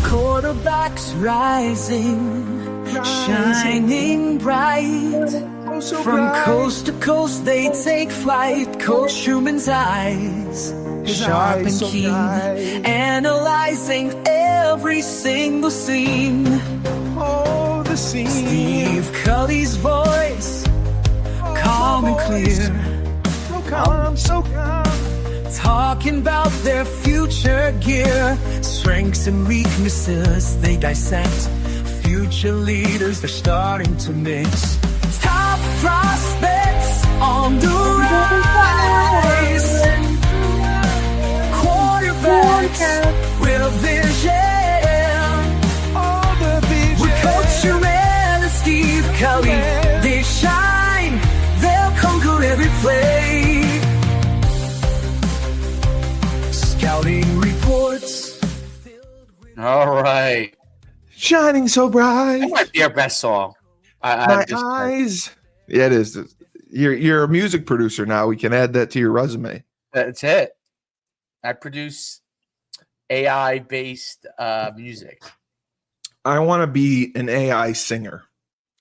Quarterbacks rising, shining bright. From coast to coast they take flight. Coach Schuman's eyes, sharp and keen, analyzing every single scene. Oh, the scene. Steve Cully's voice, calm and clear. So calm, so calm. Talking about their future gear, strengths and weaknesses they dissect. Future leaders they're starting to mix. Top prospects on the rise. Quarterbacks with vision. All the vision. With Coach Schuman and Steve Cully, they shine. They'll conquer every play. Scouting reports. All right. Shining so bright. That might be our best song. My eyes. Yeah, it is. You're a music producer now. We can add that to your resume. That's it. I produce AI-based music. I want to be an AI singer.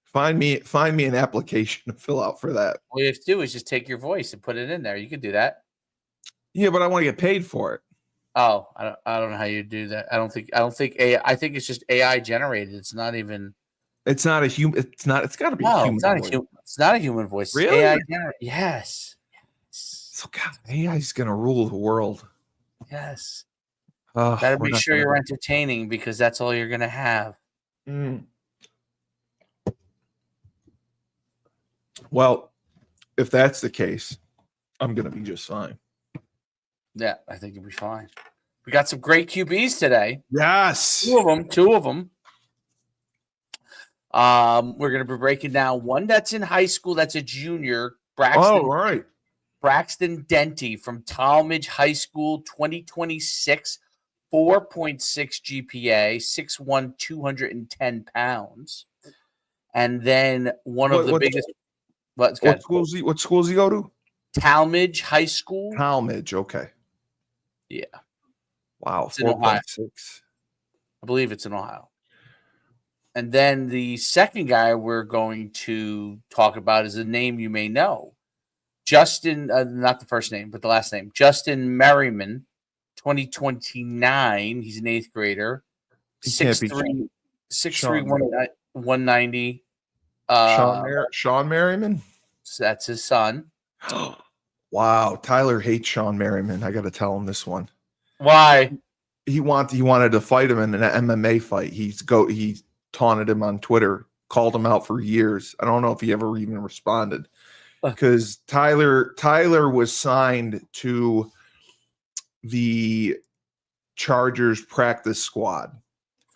Find me an application to fill out for that. All you have to do is just take your voice and put it in there. You can do that. Yeah, but I want to get paid for it. Oh, I don't know how you do that. I don't think AI. I think it's just AI generated. It's not even. It's not a human. It's got to be a human. It's not a human voice. Really? AI generated. Yes. So God, AI is going to rule the world. Yes. Oh, Better make sure you're entertaining because that's all you're going to have. Well, if that's the case, I'm going to be just fine. Yeah, I think you'll be fine. We got some great QBs today. Yes. Two of them. We're going to be breaking down one that's in high school. That's a junior. Braxton Denty from Talmadge High School, 2026, 4.6 GPA, 6'1", 210 pounds. And then one of the biggest. What schools he go to? Talmadge High School. Talmadge, okay. Yeah. Wow, 4.6. I believe it's in Ohio. And then the second guy we're going to talk about is a name you may know. Justin, not the first name, but the last name. Justin Merriman, 2029. He's an 8th grader. 6'3", 190. Sean Merriman? That's his son. Wow, Tyler hates Sean Merriman. I got to tell him this one. Why? He wanted to fight him in an MMA fight. He taunted him on Twitter, called him out for years. I don't know if he ever even responded because Tyler was signed to the Chargers practice squad.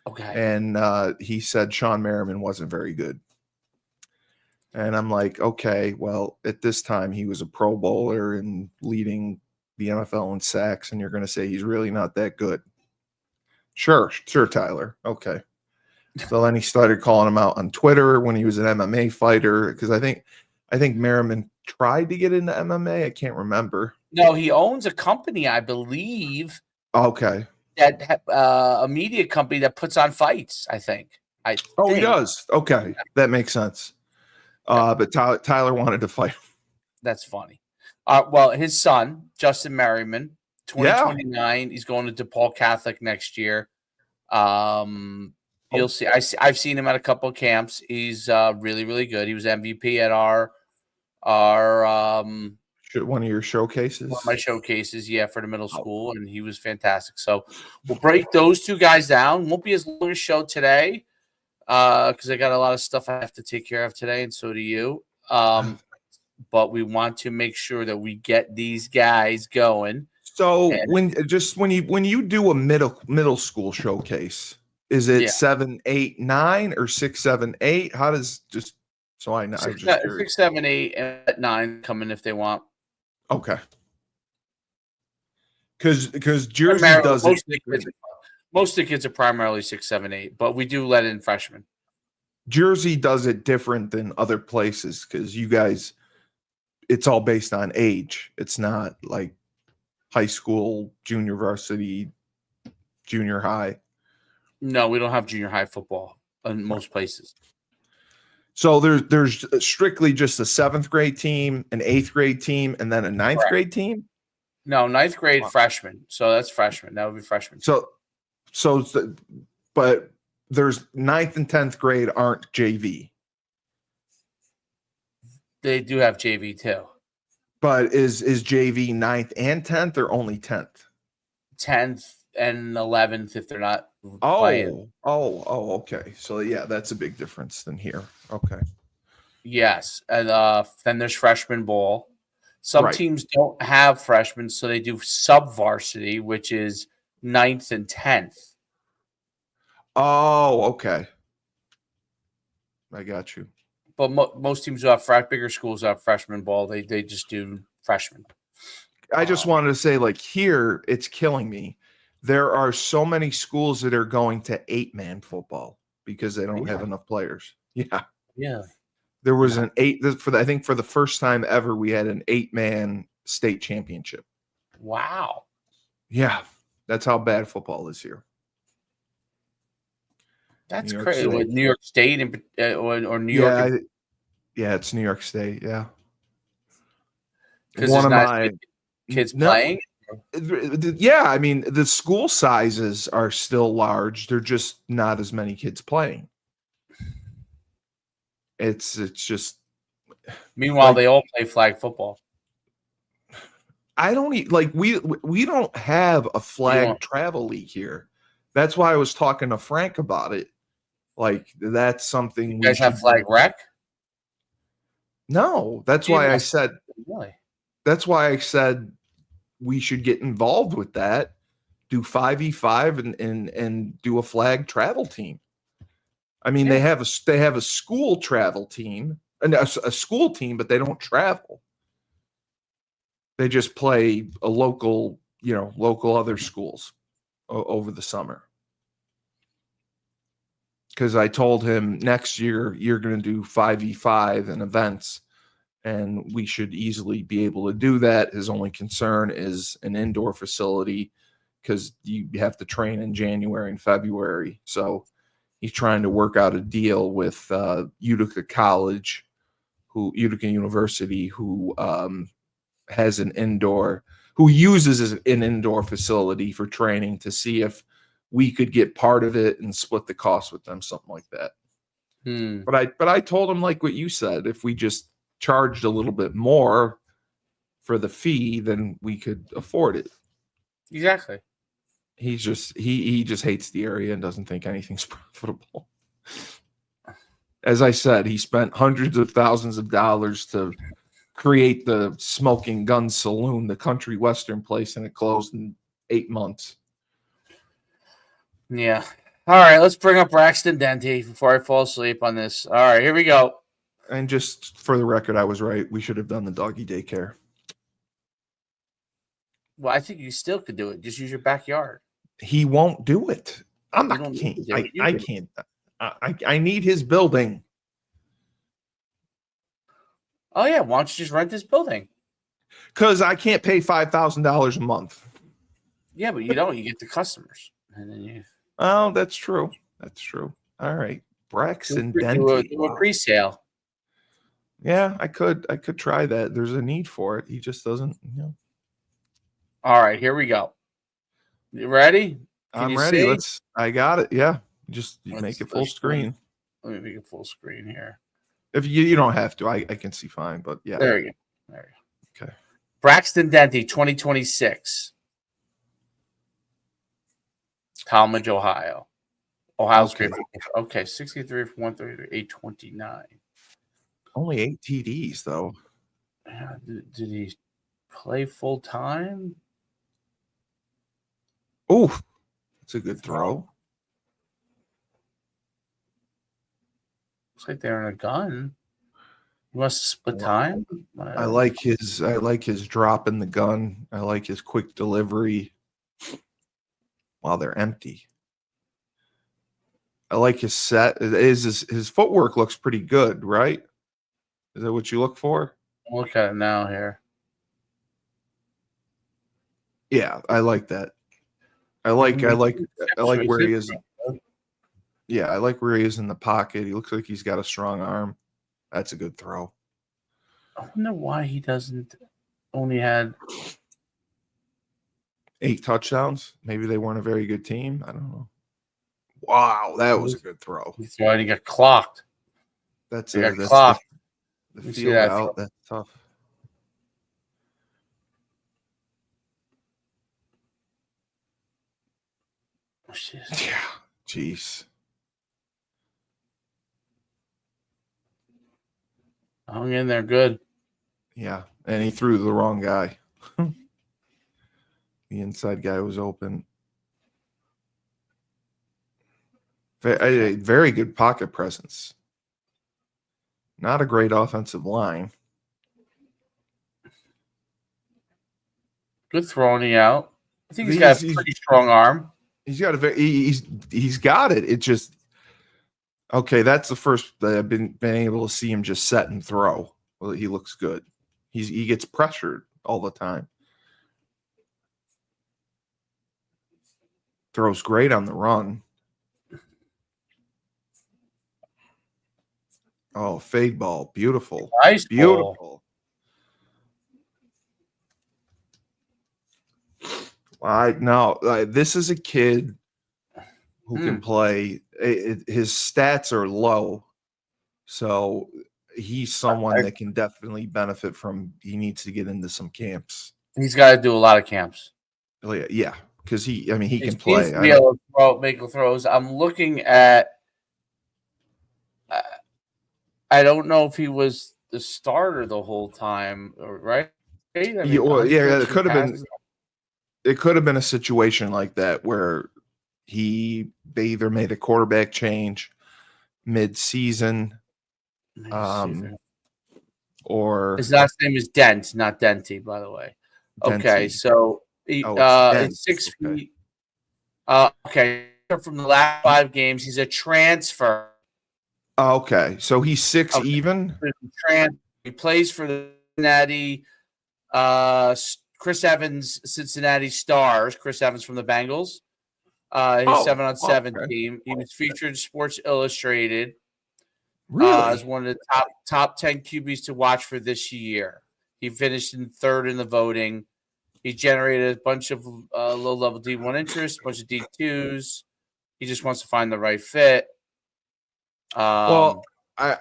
Okay. And he said Sean Merriman wasn't very good. And I'm like, okay, well, at this time he was a Pro Bowler and leading the NFL in sacks, and you're going to say he's really not that good. Sure, Tyler. Okay. So then he started calling him out on Twitter when he was an MMA fighter, because I think Merriman tried to get into MMA. I can't remember. No, he owns a company, I believe. Okay. That a media company that puts on fights, I think. He does. Okay, that makes sense. But Tyler wanted to fight. That's funny. Well, his son, Justin Merriman, 2029. Yeah. He's going to DePaul Catholic next year. You'll see. I've seen him at a couple of camps. He's really, really good. He was MVP at our one of your showcases. One of my showcases, yeah, for the middle school, and he was fantastic. So we'll break those two guys down. Won't be as long a show today. Because I got a lot of stuff I have to take care of today, and so do you. But we want to make sure that we get these guys going. So when you do a middle school showcase, is it 7, 8, 9 or 6, 7, 8? How does just so I know? 6, 7, 8, and 9 come in if they want. Okay. Because Jersey does it. Most of the kids are primarily 6, 7, 8, but we do let in freshmen. Jersey does it different than other places because you guys, it's all based on age. It's not like high school, junior varsity, junior high. No, we don't have junior high football in most places. So there's strictly just a 7th grade team, an 8th grade team, and then a 9th grade team. No, 9th grade freshman. So that's freshman. That would be freshman. But there's 9th and 10th grade aren't JV. They do have JV too. But is JV 9th and 10th or only 10th? 10th and 11th if they're not playing. Okay. So yeah, that's a big difference than here. Okay. Yes. And then there's freshman ball. Some teams don't have freshmen, so they do sub-varsity, which is 9th and 10th. Oh, okay. I got you. But most teams who have bigger schools have freshman ball. They just do freshmen. I just wanted to say, like, here, it's killing me. There are so many schools that are going to 8-man football because they don't have enough players. Yeah. Yeah. There was an 8 I think for the first time ever, we had an 8-man state championship. Wow. Yeah. That's how bad football is here. That's crazy. With New York State or New York. Yeah, it's New York State. Yeah. Because one of my kids playing. Yeah, I mean, the school sizes are still large. They're just not as many kids playing. It's just. Meanwhile, they all play flag football. I don't we don't have a flag travel league here. That's why I was talking to Frank about it. Like, that's something. You guys have flag rec? No, that's why I said. Really? That's why I said we should get involved with that. Do 5v5 and do a flag travel team. I mean, they have a school travel team and a school team, but they don't travel. They just play a local other schools over the summer. Because I told him next year you're going to do 5v5 and events, and we should easily be able to do that. His only concern is an indoor facility because you have to train in January and February. So he's trying to work out a deal with Utica University, who has who uses an indoor facility for training, to see if we could get part of it and split the cost with them, something like that. But I told him, like what you said, if we just charged a little bit more for the fee, then we could afford it. Exactly. He just hates the area and doesn't think anything's profitable. As I said, he spent hundreds of thousands of dollars to create the Smoking Gun Saloon, the country western place, and it closed in 8 months. Yeah. All right, let's bring up Braxton Denty before I fall asleep on this. All right, here we go. And just for the record, I was right. We should have done the doggy daycare. Well, I think you still could do it. Just use your backyard. He won't do it. I can't. I need his building. Oh, yeah. Why don't you just rent this building? Because I can't pay $5,000 a month. Yeah, but you don't. You get the customers. And then you. Oh, that's true. That's true. All right. Braxton Denty. Do a pre-sale. Yeah, I could try that. There's a need for it. He just doesn't, All right, here we go. You ready? I'm ready. I got it. Yeah. Just make it full screen. Let me make it full screen here. If you don't have to, I can see fine, but yeah. There you go. Okay. Braxton Denty, 2026. Talmadge, Ohio. Ohio's great. Okay, 63 for 133, 829. Only 8 TDs, though. Yeah, did he play full time? Oh, that's a good throw. Looks like they're in a gun. He must have split time. I like his drop in the gun. I like his quick delivery while they're empty. I like his set. His footwork looks pretty good, right? Is that what you look for? Look at it now here. Yeah, I like that. I like where he is. Yeah, I like where he is in the pocket. He looks like he's got a strong arm. That's a good throw. I wonder why he doesn't only had 8 touchdowns. Maybe they weren't a very good team. I don't know. Wow, that was a good throw. He's already got clocked. That's clocked. The field out. That's tough. Oh, shit. Yeah, jeez. Hung in there good. Yeah, and he threw the wrong guy. The inside guy was open. Very good pocket presence. Not a great offensive line. Good throwing out. I think he's got a pretty strong arm. He's got he's got it. It just okay. That's the first that I've been able to see him just set and throw. Well, he looks good. He gets pressured all the time. Throws great on the run. Oh, fade ball. Beautiful. Nice beautiful. Ball. This is a kid who can play. His stats are low, so he's someone that can definitely benefit from. He needs to get into some camps. He's got to do a lot of camps. Yeah, because he can play. Be able to make throws. I'm looking at. I don't know if he was the starter the whole time, right? It could have been. It could have been a situation like that where they either made a quarterback change mid-season, or his last name is Dent, not Denty, by the way. Denty. Okay, so it's 6 feet. Okay, from the last 5 games, he's a transfer. Okay, so he's 6 even. He plays for the Cincinnati. Chris Evans, Cincinnati Stars. Chris Evans from the Bengals. His 7-on-7 team. He was featured in Sports Illustrated. Really? As one of the top 10 QBs to watch for this year. He finished in 3rd in the voting. He generated a bunch of low-level D1 interest, a bunch of D2s. He just wants to find the right fit. I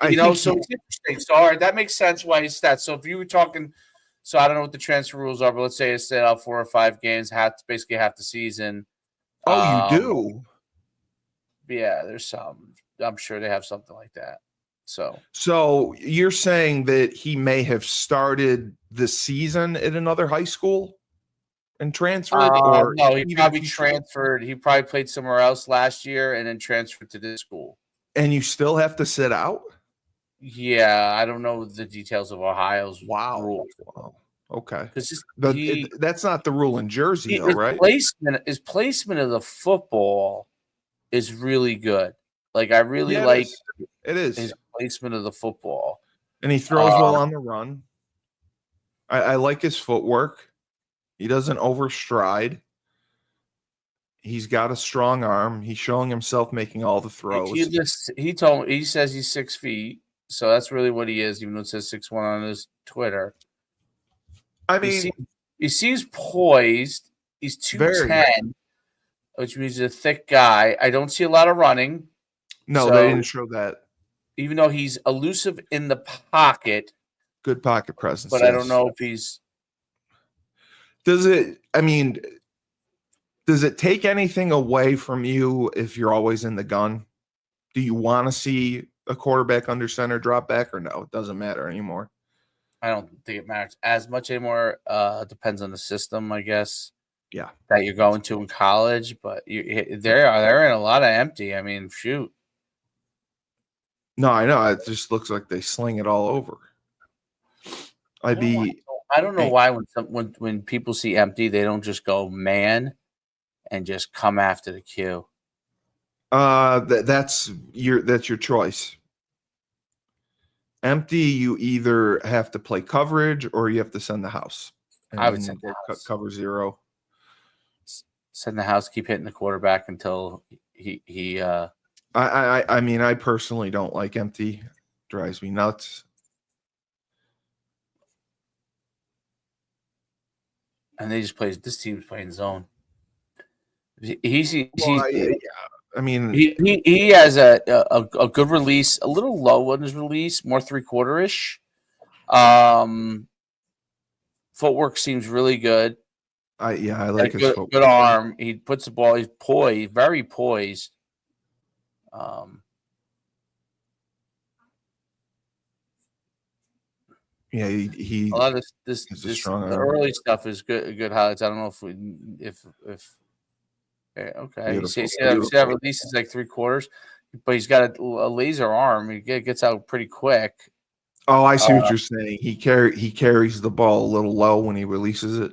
think so it's interesting. So, all right, that makes sense why he's stats. So if you were talking. So I don't know what the transfer rules are, but let's say it's set out 4 or 5 games, basically half the season. Oh, you do? Yeah, there's some. I'm sure they have something like that. So you're saying that he may have started the season at another high school and transferred? Or no, he probably transferred. He probably played somewhere else last year and then transferred to this school. And you still have to sit out? Yeah, I don't know the details of Ohio's rules. Wow. Okay. That's not the rule in Jersey, though, right? His placement of the football is really good. Like, I really like his placement of the football. And he throws well on the run. I like his footwork. He doesn't overstride. He's got a strong arm. He's showing himself making all the throws. He says he's 6 feet. So that's really what he is, even though it says 6'1" on his Twitter. I mean, he seems poised. He's 210, which means he's a thick guy. I don't see a lot of running. No, they didn't show that. Even though he's elusive in the pocket. Good pocket presence. But I don't know if he's. Does it take anything away from you if you're always in the gun? Do you want to see a quarterback under center drop back or no? It doesn't matter anymore. I don't think it matters as much anymore. It depends on the system, I guess. Yeah, that you're going to in college, but they're in a lot of empty. I mean, shoot. No, I know. It just looks like they sling it all over. I don't know why when people see empty, they don't just go man and just come after the Q. That's your choice. Empty, you either have to play coverage or you have to send the house. And I would send the house. Cover 0. Send the house, keep hitting the quarterback until he I mean, I personally don't like empty. Drives me nuts. And they just this team's playing zone. He has a good release, a little low on his release, more 3/4-ish. Footwork seems really good. I like his footwork. Good arm. He puts the ball. He's poised, very poised. Yeah, he a lot of this the early stuff is good highlights. I don't know if okay. See that release is like 3/4, but he's got a laser arm. He gets out pretty quick. Oh, I see what you're saying. He carries the ball a little low when he releases it.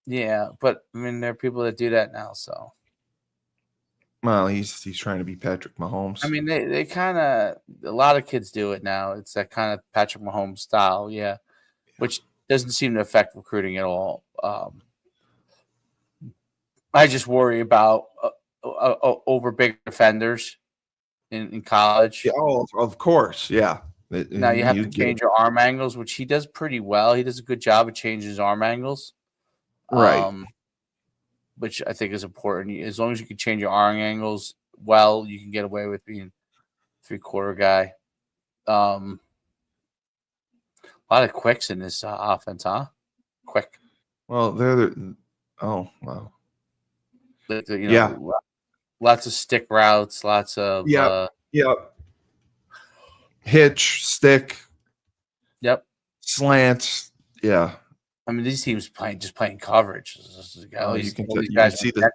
Yeah, but I mean there are people that do that now. So, well, he's trying to be Patrick Mahomes. I mean they kind of a lot of kids do it now. It's that kind of Patrick Mahomes style, yeah, which doesn't seem to affect recruiting at all. I just worry about over big defenders in college. Yeah, of course, yeah. Now you have to change your arm angles, which he does pretty well. He does a good job of changing his arm angles, right? Which I think is important. As long as you can change your arm angles well, you can get away with being 3/4 guy. A lot of quicks in this offense, huh? Quick. Well, oh wow. Yeah. Lots of stick routes, lots of hitch, stick. Yep. Slants. Yeah. I mean, these teams playing coverage. You can see the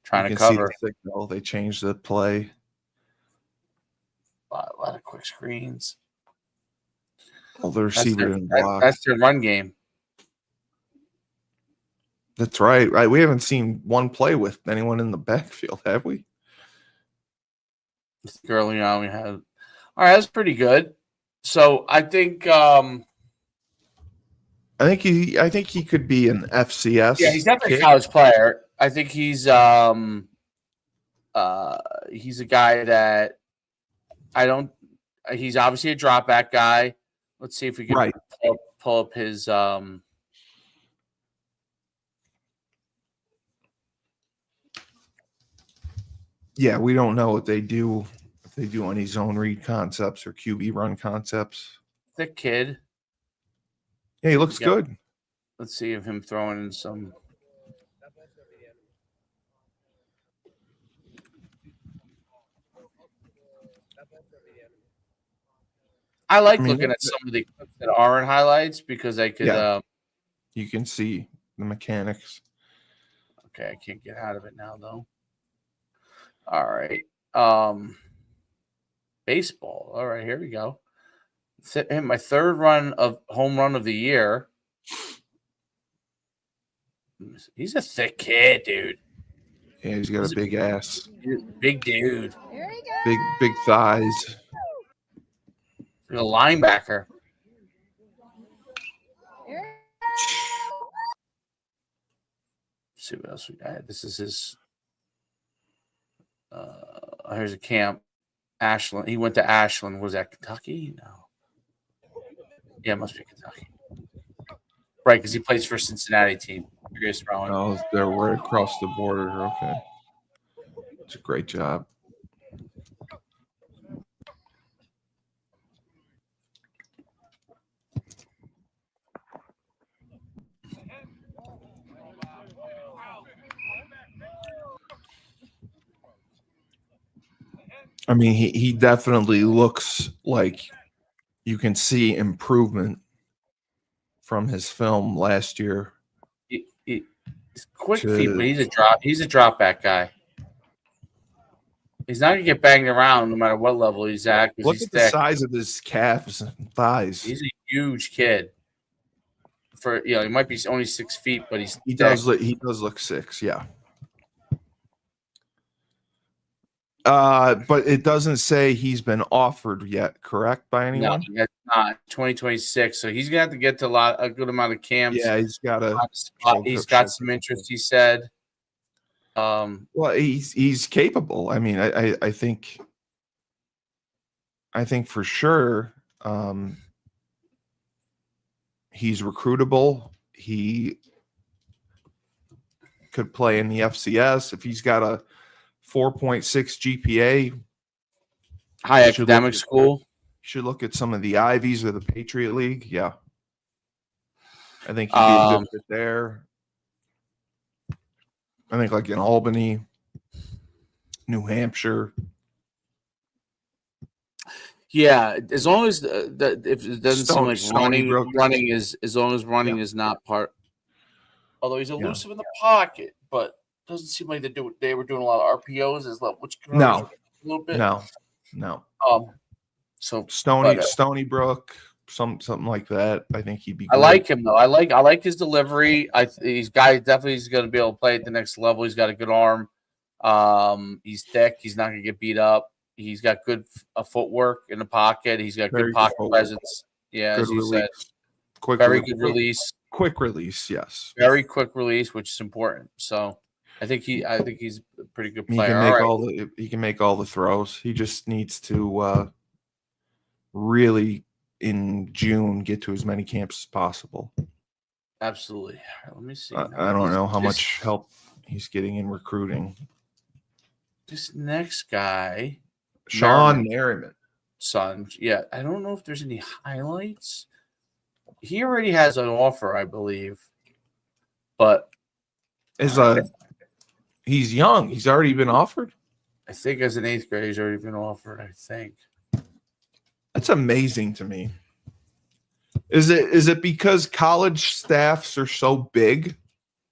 trying to cover. See the signal. They changed the play. A lot of quick screens. All the receiver and block. That's their run game. That's right. We haven't seen one play with anyone in the backfield, have we? Early on, we had. All right, that's pretty good. So I think he could be an FCS. Yeah, he's definitely a college player. I think he's a guy that he's obviously a drop back guy. Let's see if we can pull up his Yeah, we don't know what they do, if they do any zone read concepts or QB run concepts. Thick kid. Yeah, he looks good. Let's see if him throwing in some. I like looking at some of the clips that aren't highlights because I could. You can see the mechanics. Okay, I can't get out of it now though. All right. Baseball. All right, here we go. My third home run of the year. He's a thick kid, dude. Yeah, he's got a big ass. Big dude. Big thighs. A linebacker. Let's see what else we got. This is his. Here's a camp. Ashland. He went to Ashland. Was that Kentucky? No. Yeah, it must be Kentucky. Right, because he plays for a Cincinnati team. Oh, they're right across the border. Okay. It's a great job. I mean, he definitely looks like you can see improvement from his film last year. Quick feet, but he's a drop back guy. He's not gonna get banged around no matter what level he's at. Look at the size of his calves and thighs. He's a huge kid. He might be only 6 feet, but he does look 6, yeah. But it doesn't say he's been offered yet, correct, by No, anyone? that's not 2026. So he's gonna have to get to a good amount of camps. Yeah, he's got to. He's got some interest. He said. Well, he's capable. I mean, I think for sure he's recruitable. He could play in the FCS if he's got a 4.6 GPA. High academic school. Should look at some of the Ivies or the Patriot League. Yeah, I think he'd be a good fit there. I think like in Albany, New Hampshire. Yeah, as long as if it doesn't seem like running is as long as running is not part. Although he's elusive in the pocket, but doesn't seem like they were doing a lot of RPOs as well, which can a little bit. No. So Stony Brook, something like that. I think he'd be great. I like him though. I like his delivery. He's going to be able to play at the next level. He's got a good arm. He's thick. He's not going to get beat up. He's got good footwork in the pocket. He's got good pocket presence. Yeah, good as you release. said, very good release. Quick release, yes. Very quick release, which is important. So I think he's a pretty good player. He can make all the throws. He just needs to really in June get to as many camps as possible. Absolutely. Right, let me see. I don't know how much help he's getting in recruiting. This next guy, Sean Merriman. Son. Yeah, I don't know if there's any highlights. He already has an offer, I believe. But he's young. He's already been offered? I think as an 8th grader, he's already been offered, I think. That's amazing to me. Is it because college staffs are so big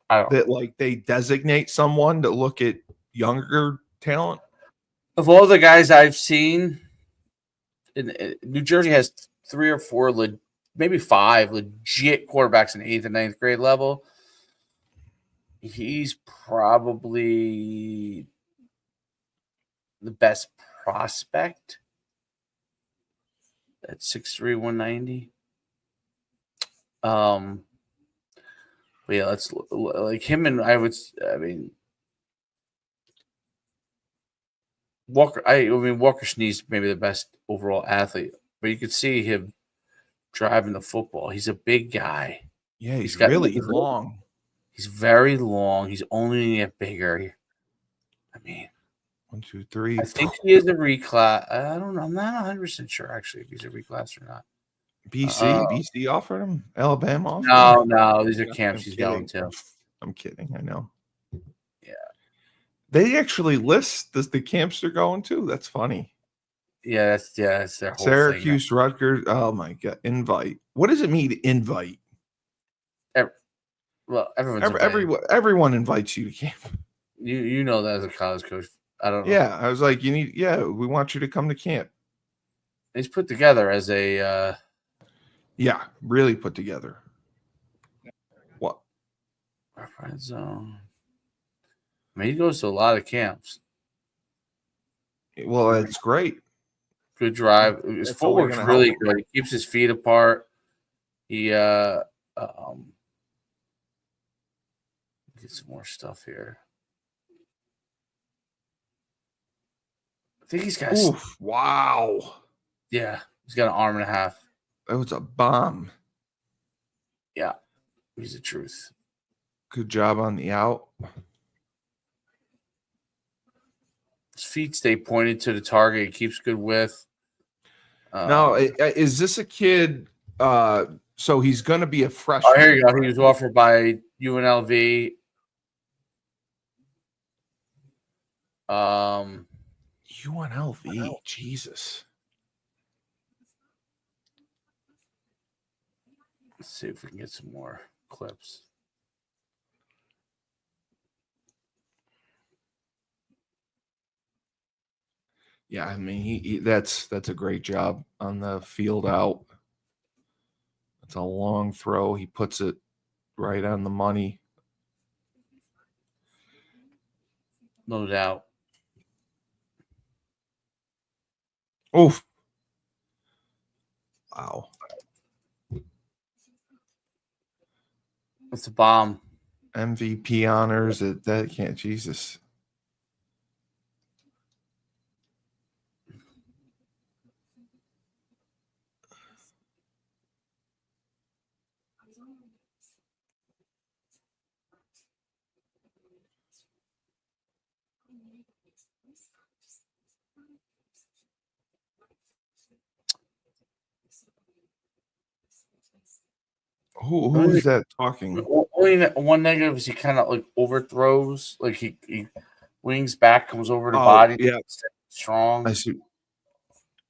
that like they designate someone to look at younger talent? Of all the guys I've seen, New Jersey has 3 or 4, maybe 5 legit quarterbacks in 8th and 9th grade level. He's probably the best prospect at 6'3", 190. But yeah, let's like him and Walker. Walker Sneed's maybe the best overall athlete, but you could see him driving the football. He's a big guy. Yeah, he's really long. He's very long. He's only going to get bigger. I mean, 1, 2, 3. I think he is a reclass. I don't know. I'm not 100% sure actually if he's a reclass or not. BC offered him. Alabama offered him. No. These are camps he's going to. I'm kidding. I know. Yeah. They actually list the camps they're going to. That's funny. Yeah, that's their whole Syracuse, thing. Rutgers. Oh my God! Invite. What does it mean? Invite. Well, everyone invites you to camp. You know that as a college coach. I don't know. Yeah, I was like, we want you to come to camp. He's put together as a really put together. What? Red zone. I mean, he goes to a lot of camps. Well, it's great. Good drive. His footwork's really good. He keeps his feet apart. He get some more stuff here. I think he's got. Wow. Yeah, he's got an arm and a half. That was a bomb. Yeah, he's the truth. Good job on the out. His feet stay pointed to the target. He keeps good width. Now, is this a kid? So he's going to be a freshman. Oh, here you go. He was offered by UNLV. UNLV, Jesus. Let's see if we can get some more clips. Yeah, I mean, that's a great job on the field out. It's a long throw. He puts it right on the money. No doubt. Oof. Wow. It's a bomb. MVP honors that can't. Jesus. Who's that talking? Only one negative is he kind of like overthrows, like he wings back, comes over the body. Yeah, strong. I see.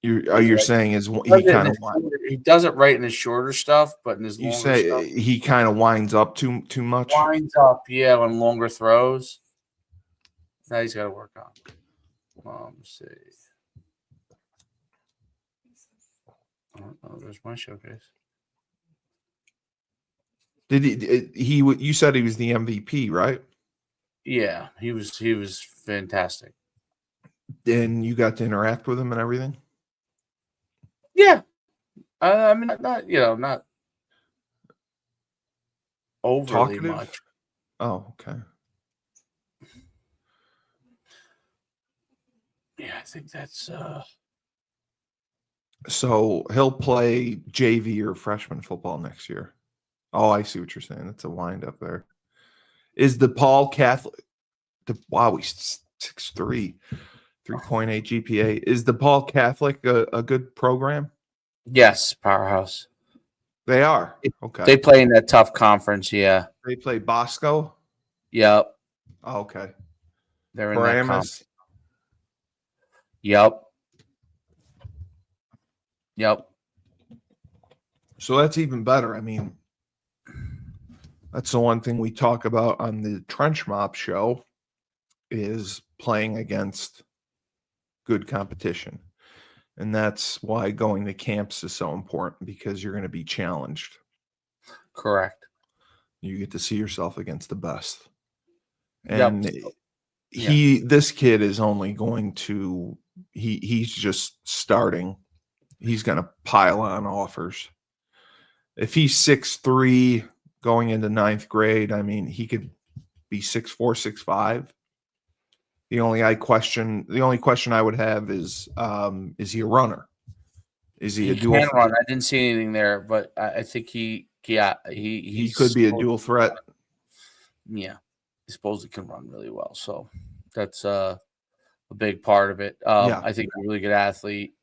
You're saying is he does it right in his shorter stuff, but in his you longer say stuff, he kind of winds up too much. Winds up, yeah, on longer throws. Now he's got to work on. Let's see. Oh, there's my showcase. Did he? You said he was the MVP, right? Yeah, he was fantastic. And you got to interact with him and everything. Yeah, I mean, not overly Talkative? much. Oh, okay. Yeah, I think that's. So he'll play JV or freshman football next year. Oh, I see what you're saying. That's a wind up there. Is DePaul Catholic? Wow, he's 6'3", 3.8 GPA. Is DePaul Catholic a good program? Yes, powerhouse. They are. Okay. They play in that tough conference. Yeah. They play Bosco. Yep. Oh, okay. They're in that Paramus. conference. Yep. So that's even better. I mean, that's the one thing we talk about on the Trench Mob show is playing against good competition. And that's why going to camps is so important because you're going to be challenged. Correct. You get to see yourself against the best. And yep. This kid is only going to, he's just starting. He's going to pile on offers. If he's 6'3", going into 9th grade, I mean, he could be 6'4", 6'5". The only question I would have is he a runner? Is he a dual? Can run. I didn't see anything there, but I think he could be a dual threat. Yeah, he supposedly can run really well, so that's a big part of it. I think he's a really good athlete.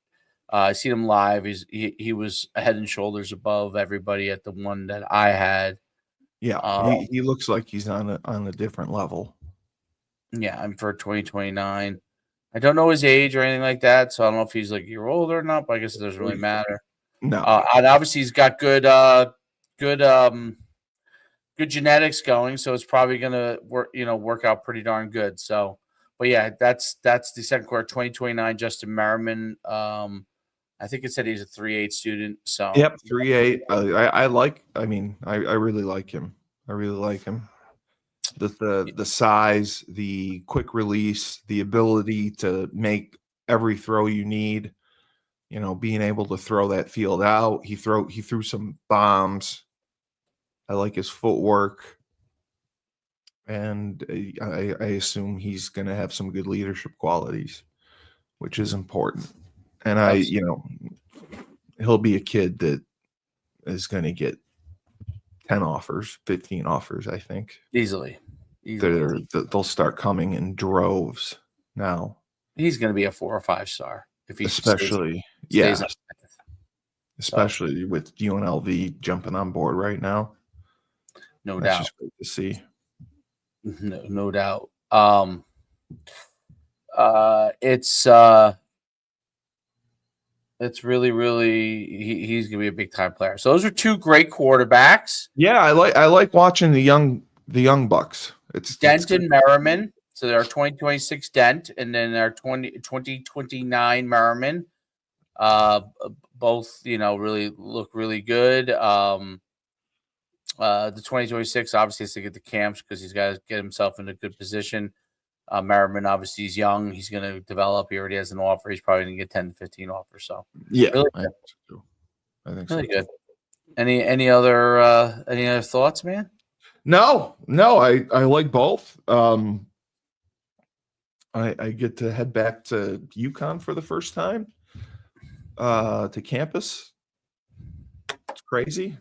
I seen him live. He was head and shoulders above everybody at the one that I had. Yeah, he looks like he's on a different level. Yeah, I'm for 2029. I don't know his age or anything like that, so I don't know if he's like a year older or not. But I guess it doesn't really matter. No, and obviously he's got good genetics going, so it's probably gonna work out pretty darn good. So, but yeah, that's the second quarter 2029. Justin Merriman. I think it said he's a 3.8 student. So yep, 3.8. I like. I mean, I really like him. I really like him. The size, the quick release, the ability to make every throw you need. You know, being able to throw that field out. He threw some bombs. I like his footwork. And I assume he's going to have some good leadership qualities, which is important. And he'll be a kid that is going to get 10 offers, 15 offers, I think. Easily. They'll start coming in droves now. He's going to be a 4 or 5 star if he especially with UNLV jumping on board right now. No That's doubt. just great to see. No doubt. It's really, really he's gonna be a big time player. So those are two great quarterbacks. Yeah, I like watching the young bucks. It's Dent and Merriman. So they're 2026 Dent, and then our 2029 Merriman. Both really look really good. The 2026 obviously has to get the camps because he's got to get himself in a good position. Merriman, obviously, he's young. He's going to develop. He already has an offer. He's probably going to get 10 to 15 offers. So, yeah, really I think really so. good. Any other thoughts, man? No, I like both. I get to head back to UConn for the first time, to campus. It's crazy.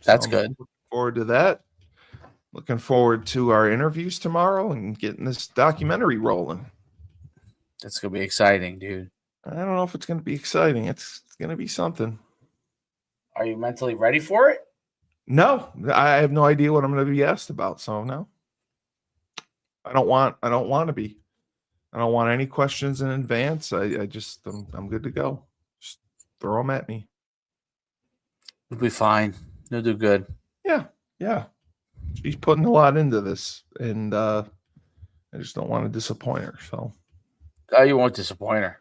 That's I'm good. looking forward to that. Looking forward to our interviews tomorrow and getting this documentary rolling. That's going to be exciting, dude. I don't know if it's going to be exciting. It's going to be something. Are you mentally ready for it? No, I have no idea what I'm going to be asked about. So no, I don't want to be. I don't want any questions in advance. I'm good to go. Just throw them at me. You'll be fine. You'll do good. Yeah. She's putting a lot into this, and I just don't want to disappoint her. So, Oh, you won't disappoint her.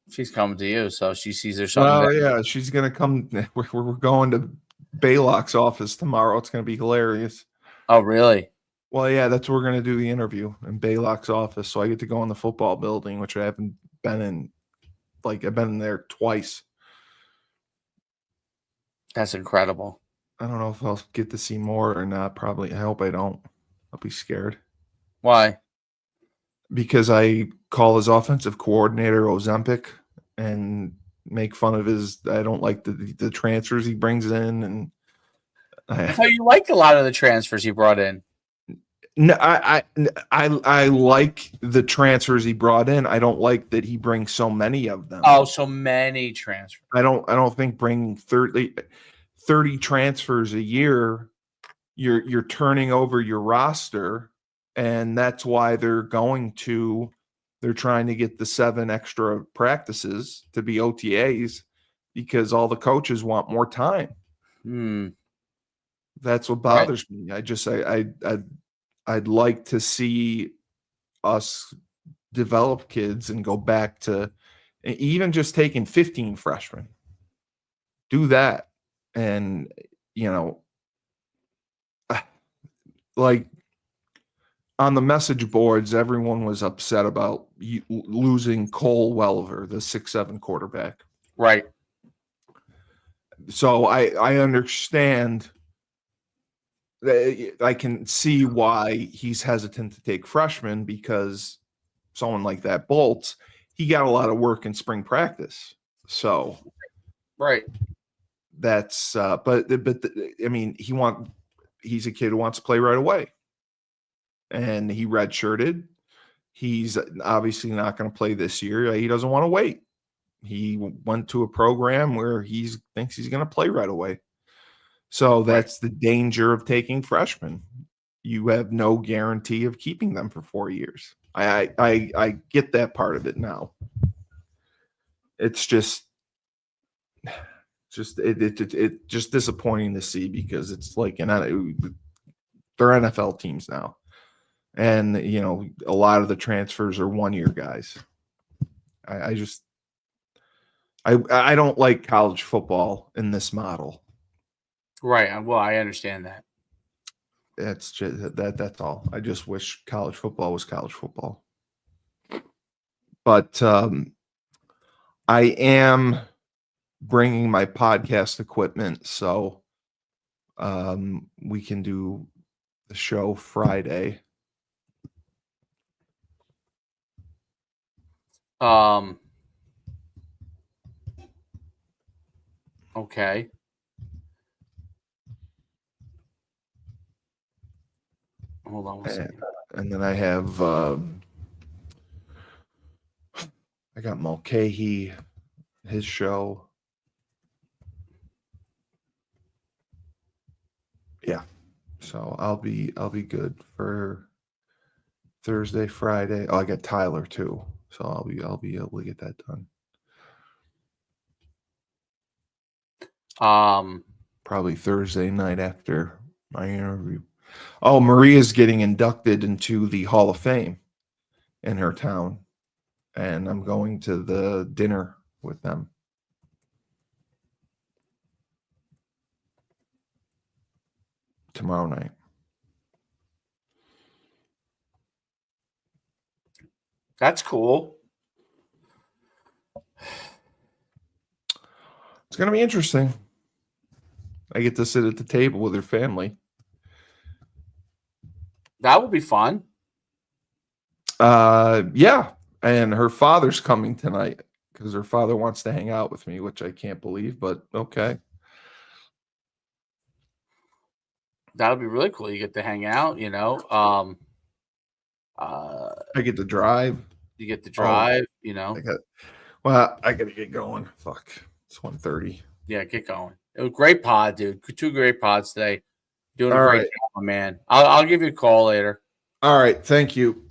She's coming to you, so she sees there's something there. yeah, she's gonna come. We're going to Baylock's office tomorrow. It's gonna be hilarious. Oh, really? Well, yeah, that's where we're gonna do the interview in Baylock's office. So I get to go in the football building, which I haven't been in. Like I've been there twice. That's incredible. I don't know if I'll get to see more or not. Probably. I hope I don't. I'll be scared. Why? Because I call his offensive coordinator Ozempic and make fun of his. I don't like the transfers he brings in, and I thought you liked a lot of the transfers he brought in. No, I like the transfers he brought in. I don't like that he brings so many of them. Oh, so many transfers. I don't think bringing 30 transfers a year, you're turning over your roster, and that's why they're trying to get the 7 extra practices to be OTAs, because all the coaches want more time. That's what bothers me. I'd like to see us develop kids and go back to even just taking 15 freshmen. Do that. And, like on the message boards, everyone was upset about losing Cole Welliver, the 6'7" quarterback. Right. So I understand. I can see why he's hesitant to take freshmen, because someone like that Bolts, he got a lot of work in spring practice. So, right. That's but I mean, he's a kid who wants to play right away, and he redshirted. He's obviously not going to play this year. He doesn't want to wait. He went to a program where he thinks he's going to play right away. So that's the danger of taking freshmen. You have no guarantee of keeping them for 4 years. I get that part of it now. It's just disappointing to see, because it's like they're NFL teams now, and a lot of the transfers are 1-year guys. I don't like college football in this model. Right. Well, I understand that. That's just that's all. I just wish college football was college football. But I am bringing my podcast equipment, so we can do the show Friday. Okay. Hold on one second. And then I have I got Mulcahy, his show. Yeah. So I'll be good for Thursday, Friday. Oh, I got Tyler too. So I'll be able to get that done. Probably Thursday night after my interview. Oh, Maria's getting inducted into the Hall of Fame in her town, and I'm going to the dinner with them. Tomorrow night. That's cool. It's going to be interesting. I get to sit at the table with her family. That would be fun. Yeah. And her father's coming tonight because her father wants to hang out with me, which I can't believe, but okay. That would be really cool. You get to hang out, you know. I get to drive. You get to drive, you know. I got to get going. Fuck. It's 1:30. Yeah, get going. It was a great pod, dude. 2 great pods today. Doing a All great right. job, my man. I'll give you a call later. All right. Thank you.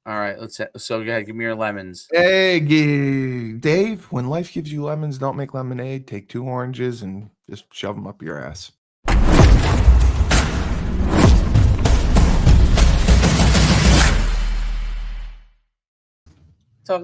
All right. So go ahead. Give me your lemons. Hey, Dave, when life gives you lemons, don't make lemonade. Take 2 oranges and just shove them up your ass. Talk